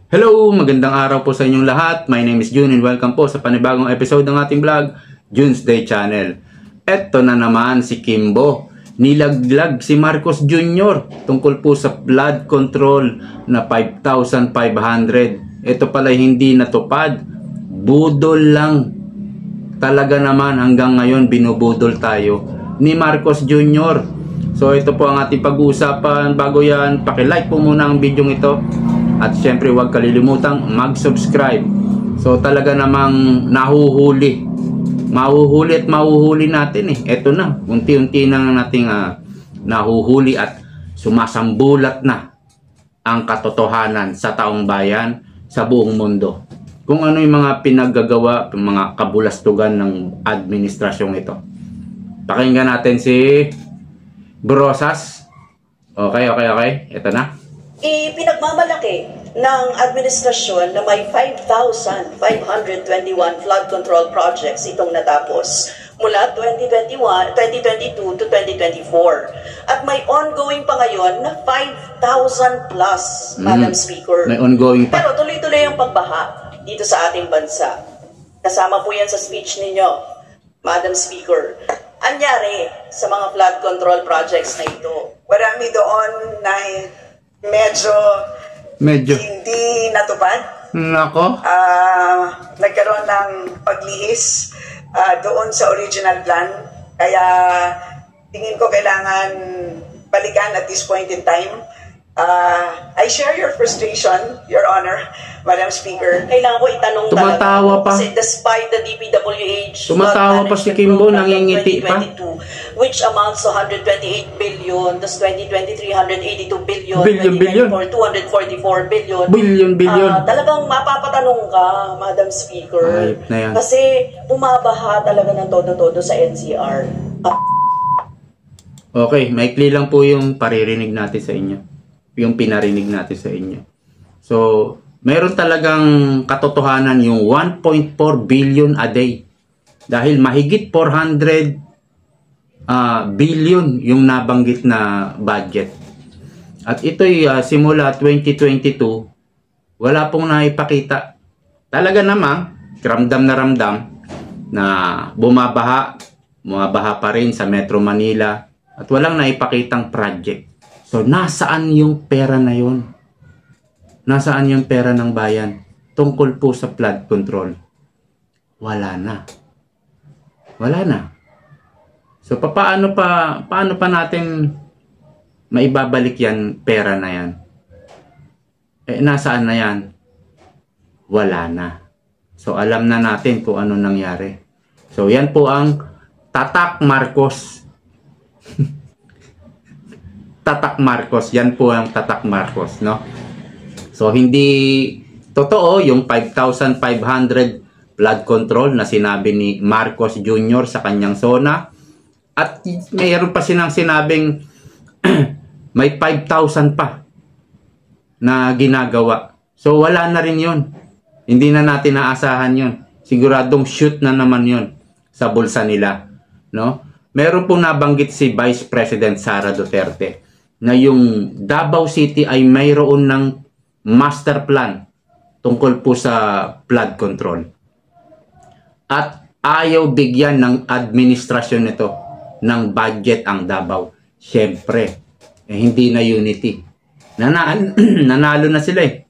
Hello! Magandang araw po sa inyong lahat. My name is June and welcome po sa panibagong episode ng ating vlog, June's Day Channel. Eto na naman si Kimbo. Nilaglag si Marcos Jr. tungkol po sa flood control na 5,500. Ito pala hindi natupad. Budol lang. Talaga naman hanggang ngayon binubudol tayo ni Marcos Jr. So ito po ang ating pag-uusapan. Bago yan, paki-like po muna ang video ito. At syempre huwag kalilimutang mag-subscribe. So talaga namang nahuhuli. Mahuhuli at mahuhuli natin eh. Ito na, unti-unti na nating nahuhuli at sumasambulat na ang katotohanan sa taong bayan, sa buong mundo. Kung ano yung mga pinaggagawa, yung mga kabulastugan ng administrasyong ito. Pakinggan natin si Brosas. Okay. Ito na. Ipinagmamalaki ng administrasyon na may 5,521 flood control projects itong natapos mula 2022 to 2024. At may ongoing pa ngayon na 5,000 plus, Madam Speaker. May ongoing pa. Pero tuloy-tuloy ang pagbaha dito sa ating bansa. Kasama po yan sa speech ninyo, Madam Speaker. Anyari sa mga flood control projects na ito? Marami doon na medyo hindi natupad. Nako. Nagkaroon ng paglihis doon sa original plan. Kaya tingin ko kailangan balikan at this point in time. I share your frustration, Your Honor, Madam Speaker. Kailangan ko itanong Tumatawa pa. Kasi despite the DPWH Tumatawa pa si Kimbo, nangingiti pa. Which amounts to 128 billion, tas 2023, 182 billion, Billion. 244 billion. Billion. Talagang mapapatanong ka, Madam Speaker. Ayop na yan. Kasi bumabaha talaga ng todo-todo sa NCR. Okay, maikli lang po yung paririnig natin sa inyo. Yung pinarinig natin sa inyo. So, meron talagang katotohanan yung 1.4 billion a day. Dahil mahigit 400 billion yung nabanggit na budget. At ito'y simula 2022, wala pong naipakita. Talaga namang, ramdam na bumabaha pa rin sa Metro Manila at walang naipakitang project. So, nasaan yung pera na yun? Nasaan yung pera ng bayan tungkol po sa flood control? Wala na. So, paano pa natin maibabalik yan, pera na yan? Nasaan na yan? Wala na. So, alam na natin kung ano nangyari. So, yan po ang Tatak Marcos. Tatak Marcos. Yan po ang Tatak Marcos, no? So, hindi totoo yung 5,500 flood control na sinabi ni Marcos Jr. sa kanyang zona. At mayroon pa silang sinabing may 5,000 pa na ginagawa. So, wala na rin yun. Hindi na natin naasahan yun. Siguradong shoot na naman yun sa bulsa nila, no? Meron pong nabanggit si Vice President Sara Duterte na yung Davao City ay mayroon ng master plan tungkol po sa flood control. At ayaw bigyan ng administrasyon nito ng budget ang Davao. Siyempre, hindi na unity. Nanalo na sila eh.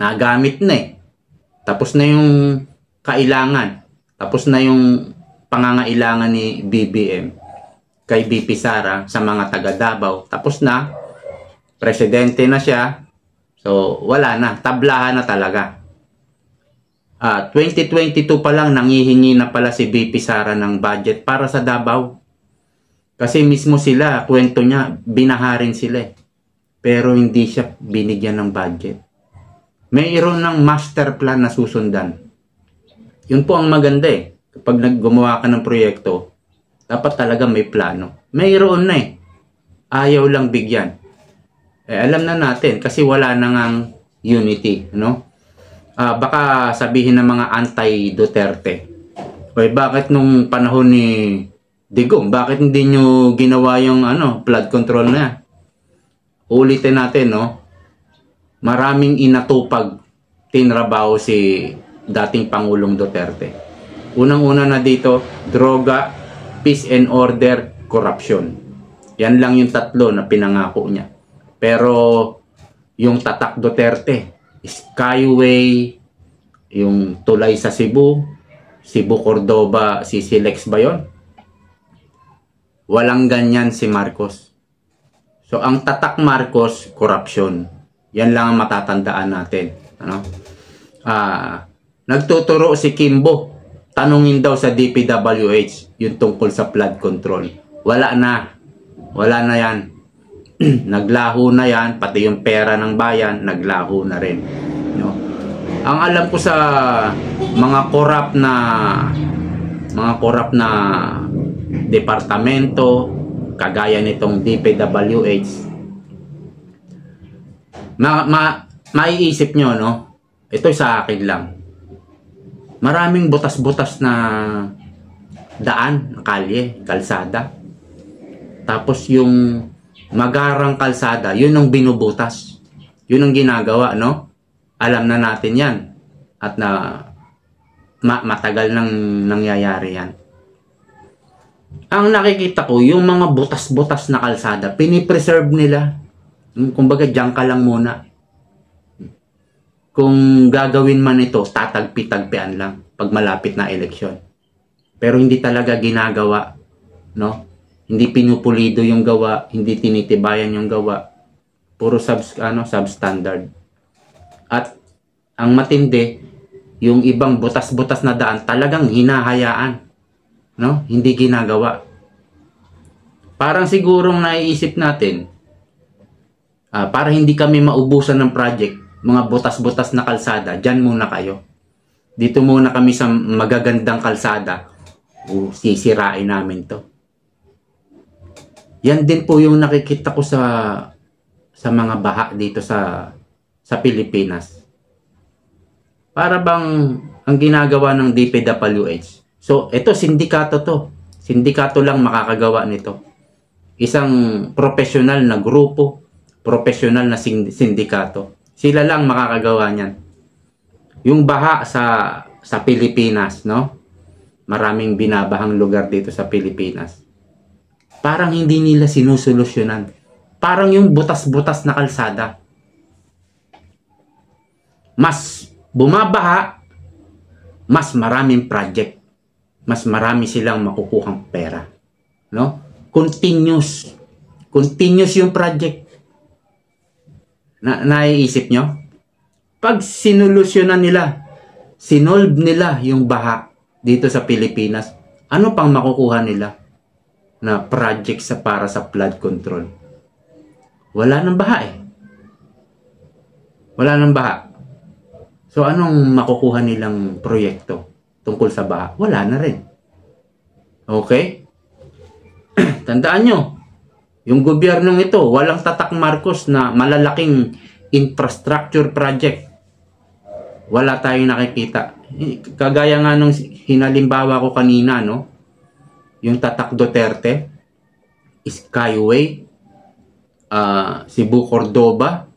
Nagamit na eh. Tapos na yung kailangan. Tapos na yung pangangailangan ni BBM kay BP Sara sa mga taga Davao. Tapos na, presidente na siya. So, wala na. Tablahan na talaga. 2022 pa lang, nangihingi na pala si BP Sara ng budget para sa Davao. Kasi mismo sila, kwento niya, binaharin sila eh. Pero hindi siya binigyan ng budget. Mayroon ng master plan na susundan. Yun po ang maganda eh. Kapag gumawa ka ng proyekto, dapat talaga may plano. Mayroon na eh. Ayaw lang bigyan. Alam na natin kasi wala na ngang unity, no? Baka sabihin ng mga anti-Duterte, bakit nung panahon ni Digong, bakit hindi nyo ginawa yung flood control na? Ulitin natin, no? maraming inatupag tinrabaho si dating Pangulong Duterte. Unang-una na dito, droga, peace and order, corruption. Yan lang yung tatlo na pinangako niya. Pero yung tatak Duterte, Skyway, yung tulay sa Cebu, Cebu Cordoba, CCLEX ba yun? Walang ganyan si Marcos. So ang tatak Marcos, corruption. Yan lang ang matatandaan natin. Ano? Nagtuturo si Kimbo. Tanungin daw sa DPWH yung tungkol sa flood control. Wala na. Wala na yan. Naglaho na yan. Pati yung pera ng bayan, naglaho na rin. No? Ang alam ko sa mga corrupt na departamento, kagaya nitong DPWH, maiisip nyo, no? Ito sa akin lang. Maraming butas-butas na daan, kalye, kalsada. Tapos yung magarang kalsada, yun ang binubutas. Yun ang ginagawa, no? Alam na natin yan. At matagal nang nangyayari yan. Ang nakikita ko, yung mga butas-butas na kalsada, pinipreserve nila. Kumbaga, diyan ka lang muna. Kung gagawin man ito, tatagpi-tagpian lang pag malapit na eleksyon. Pero hindi talaga ginagawa, no? Hindi pinupulido yung gawa, hindi tinitibayan yung gawa. Puro substandard. At ang matindi, yung ibang butas-butas na daan talagang hinahayaan, no? Hindi ginagawa. Parang sigurong naiisip natin, para hindi kami maubusan ng project, mga butas-butas na kalsada, dyan muna kayo. Dito muna kami sa magagandang kalsada. Sisirain namin to. Yan din po yung nakikita ko sa mga baha dito sa Pilipinas. Para bang ang ginagawa ng DPWH. So, ito sindikato to. Sindikato lang makakagawa nito. Isang professional na grupo, professional na sindikato. Sila lang makakagawa niyan. Yung baha sa Pilipinas, no? Maraming binabahang lugar dito sa Pilipinas. Parang hindi nila sinusolusyonan. Parang yung butas-butas na kalsada. Mas bumabaha, mas maraming project. Mas marami silang makukuhang pera. No? Continuous. Continuous yung project. Naiisip nyo? Pag sinolusyonan nila, sinolve nila yung baha dito sa Pilipinas, ano pang makukuha nila na project para sa flood control? Wala nang baha eh. Wala nang baha. So anong makukuha nilang proyekto tungkol sa baha? Wala na rin. Okay? Tandaan nyo, yung gobyernong ito, walang tatak Marcos na malalaking infrastructure project. Wala tayong nakikita. Kagaya nga nung hinalimbawa ko kanina, no? Yung tatak Duterte, Skyway, Cebu Cordoba,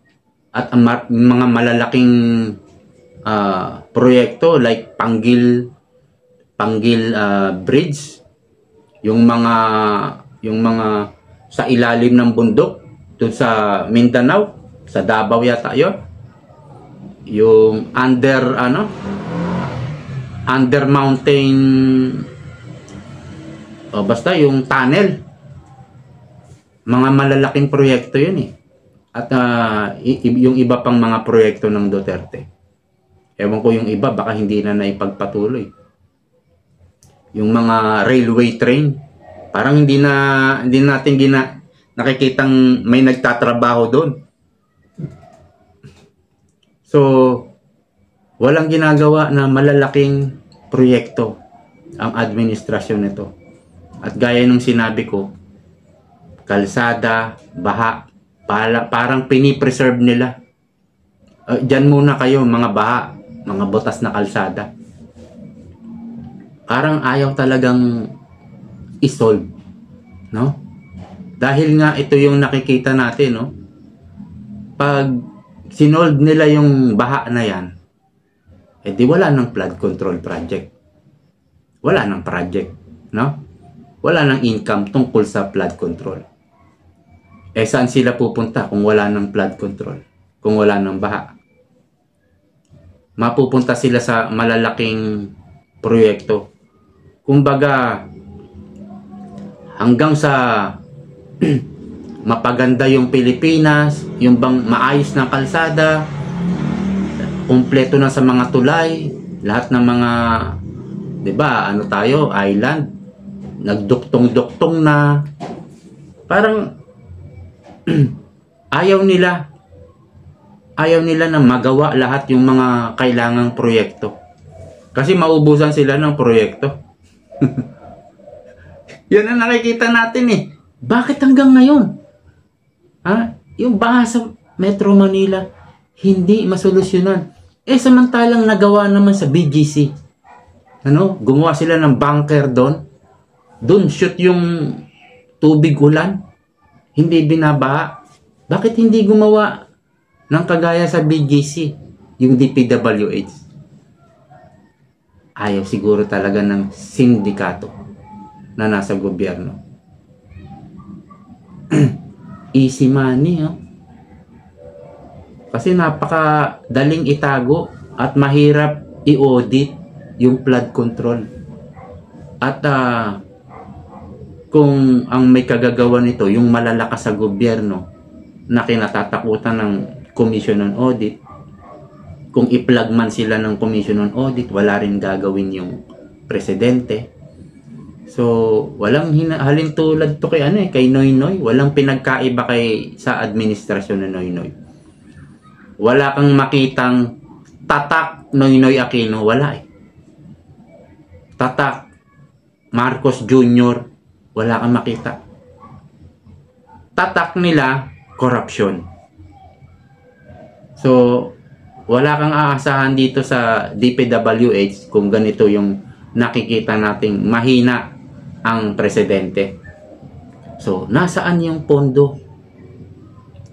at mga malalaking proyekto like Panggil Bridge, yung mga sa ilalim ng bundok doon sa Mindanao, sa Davao yata yun. Yung under mountain, basta yung tunnel. Mga malalaking proyekto yun eh. At yung iba pang mga proyekto ng Duterte. Ewan ko yung iba, baka hindi na naipagpatuloy. Yung mga railway train, parang hindi natin nakikitang may nagtatrabaho doon. So, walang ginagawa na malalaking proyekto ang administrasyon nito. At gaya nung sinabi ko, kalsada, baha, parang pinipreserve nila. Diyan muna kayo, mga baha, mga butas na kalsada. Parang ayaw talagang isolve, no? Dahil nga ito yung nakikita natin, no? Pag sinold nila yung baha na yan, di wala ng flood control project. Wala ng project, no? Wala ng income tungkol sa flood control. Saan sila pupunta kung wala ng flood control? Kung wala ng baha? Mapupunta sila sa malalaking proyekto. Kumbaga, hanggang sa mapaganda yung Pilipinas, yung bang maayos na kalsada, kumpleto na sa mga tulay, lahat ng mga, 'di ba, ano tayo, island, nagduktong-duktong na. Parang ayaw nila na magawa lahat yung mga kailangang proyekto. Kasi maubusan sila ng proyekto. Yan ang nakikita natin eh. Bakit hanggang ngayon? Yung baha sa Metro Manila, hindi masolusyonan. Samantalang nagawa naman sa BGC. Gumawa sila ng bunker doon. Doon shoot yung tubig ulan. Hindi binabaha. Bakit hindi gumawa ng kagaya sa BGC, yung DPWH? Ayaw siguro talaga ng sindikato na nasa gobyerno. Easy money, Kasi napakadaling itago at mahirap i-audit yung flood control. At kung ang may kagagawa nito, yung malalakas sa gobyerno na kinatatakutan ng Commission on Audit, kung i-plug man sila ng Commission on Audit, wala rin gagawin yung presidente. So, walang halintulad to kay Noynoy. Walang pinagkaiba sa administrasyon ng Noynoy. Wala kang makitang tatak Noynoy Aquino, wala eh. Tatak Marcos Jr., wala kang makita. Tatak nila, corruption. So, wala kang aasahan dito sa DPWH kung ganito yung nakikita nating mahina ang presidente. So, nasaan yung pondo?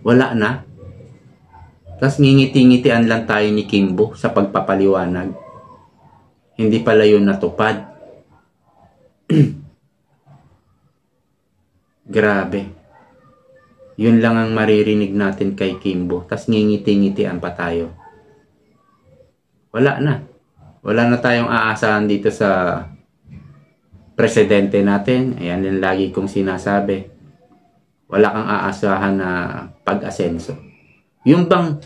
Wala na. Tapos ngingiti-ngitian lang tayo ni Kimbo sa pagpapaliwanag. Hindi pala yun natupad. Grabe. Yun lang ang maririnig natin kay Kimbo. Tapos ngingiti-ngitian pa tayo. Wala na. Wala na tayong aasahan dito sa presidente natin. Ayan yung lagi kong sinasabi. Wala kang aasahan na pag-asenso. Yung bang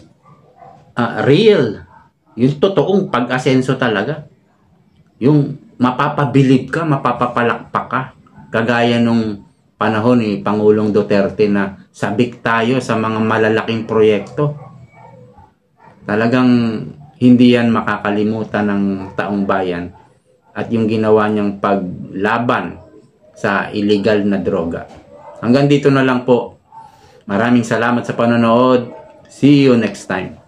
real, yung totoong pag-asenso talaga. Yung mapapabilib ka, mapapapalakpak ka. Kagaya nung panahon ni Pangulong Duterte na sabik tayo sa mga malalaking proyekto. Talagang hindi yan makakalimutan ng taong bayan. At yung ginawa niyang paglaban sa illegal na droga. Hanggang dito na lang po. Maraming salamat sa panonood. See you next time.